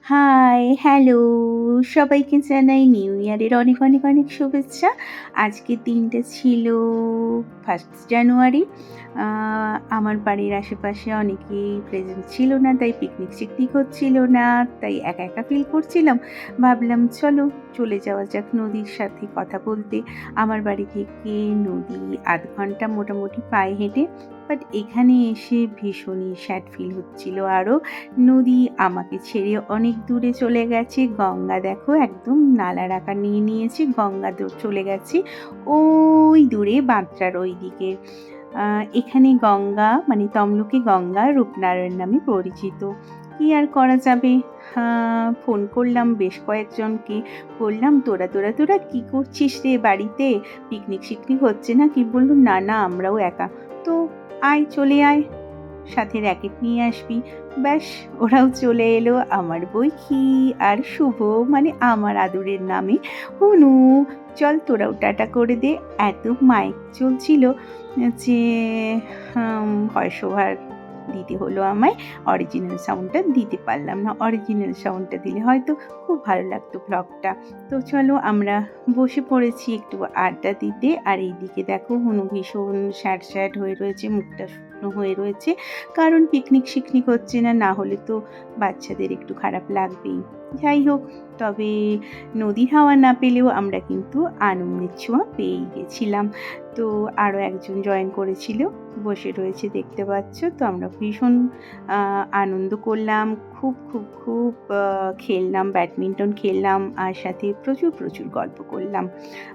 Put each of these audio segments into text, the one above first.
High, hello! সবাইকে জানাই new ইয়ারের অনেক, অনেক, অনেক শুভেচ্ছা। আজকের দিনটা ছিল 1st জানুয়ারি। আ আমার বাড়ির আশেপাশে অনেকেই প্রেজেন্ট ছিল না, তাই পিকনিক-সিকনিক হচ্ছিল না। তাই একা, একা ফিল করছিলাম। ভাবলাম চলো চলে যাওয়া যাক নদীর সাথে কথা বলতে। আমার বাড়ি থেকে নদী ০.৫ ঘন্টা মোটামুটি পায়ে হেঁটে। বাট এখানে এসে ভীষণই স্যাড ফিল হচ্ছিল আরও। নদী আমাকে ছেড়ে অনেক দূরে চলে গেছে। গঙ্গা দেখো একদম নালার আকার নিয়ে নিয়েছে। গঙ্গা চলে গেছে ওই দূরে বাঁধটার ওইদিকে। এখানে গঙ্গা মানে তমলুকে গঙ্গা রূপনারায়ণ নামে পরিচিত। কি আর করা যাবে? ফোন করলাম বেশ কয়েকজনকে। বললাম, "তোরা কি করছিস রে বাড়িতে? পিকনিক-সিকনিক হচ্ছে নাকি?" বলল, "না, না আমরাও একা।" তো আয় চলে আয়। সাথে র‍্যাকেট নিয়ে আসবি। ব্যাস ওরাও চলে এলো। আমার বৈখি আর শুভ মানে আমার আদরের নামে হুনু, "চল তোরাও টাটা করে দে।" এত মাইক চলছিল যে ভয়েস ওভার দিতে হলো আমায়। অরিজিনাল সাউন্ডটা দিতে পারলাম না। অরিজিনাল সাউন্ডটা দিলে হয়তো খুব ভালো লাগতো ব্লগটা। তো চলো আমরা বসে পড়েছি একটু আড্ডা দিতে। আর এইদিকে দেখো হুনু ভীষণ স্যাড হয়ে রয়েছে, মুখটা শুকনো হয়ে রয়েছে। কারণ পিকনিক-সিকনিক হচ্ছে না, না হলে তো বাচ্চাদের একটু খারাপ লাগবেই। যাই হোক, তবে নদীর হাওয়া না পেলেও আমরা কিন্তু আনন্দের ছোঁয়া পেয়েই গেছিলাম। তো আরও একজন জয়েন করেছিল, বসে রয়েছে দেখতে পাচ্ছ। তো আমরা ভীষণ আনন্দ করলাম। খুব খেললাম, ব্যাডমিন্টন খেললাম আর সাথে প্রচুর গল্প করলাম।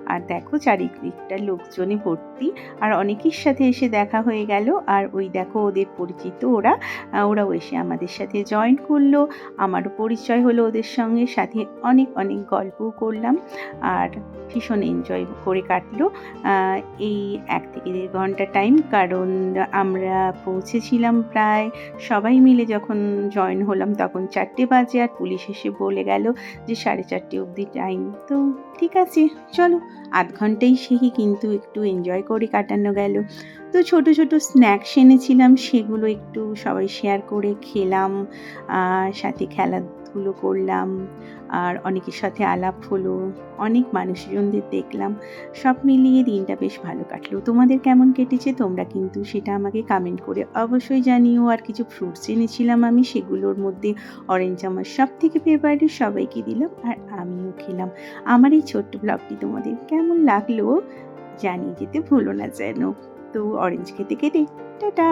আর দেখো চারিদিকটা লোকজনে ভর্তি। আর অনেকের সাথে এসে দেখা হয়ে গেল। আর ওই দেখো ওদের পরিচিত ওরাও এসে আমাদের সাথে জয়েন করলো। আমারও পরিচয় হলো ওদের সঙ্গে, সাথে অনেক গল্পও করলাম। আর ভীষণ এনজয় করে কাটলো এই ১ থেকে ১.৫ ঘন্টা টাইম। কারণ আমরা পৌঁছেছিলাম প্রায় সবাই মিলে যখন জয়েন হলাম তখন ৪টে বাজে, আর পুলিশ এসে বলে গেল যে ৪:৩০ অবধি টাইম। তো ঠিক আছে চলো ০.৫ ঘন্টাই সেই কিন্তু একটু এনজয় করে কাটানো গেল। তো ছোট স্ন্যাক্স এনেছিলাম, সেগুলো একটু সবাই শেয়ার করে খেলাম। সাথে খেলাধুলো করলাম। আর অনেকের সাথে আলাপ হলো। অনেক মানুষজনদের দেখলাম। সব মিলিয়ে দিনটা বেশ ভালো কাটলো। তোমাদের কেমন কেটেছে তোমরা কিন্তু সেটা আমাকে কমেন্ট করে অবশ্যই জানিও। আর কিছু ফ্রুটস এনেছিলাম আমি, সেগুলোর মধ্যে অরেঞ্জ আমার সবথেকে ফেভারিট, সবাইকে দিলাম আর আমিও খেলাম। আমার এই ছোট্ট ব্লগটি তোমাদের কেমন লাগলো জানিয়ে যেতে ভুলো না যেন। তো অরেঞ্জ খেতে টাটা!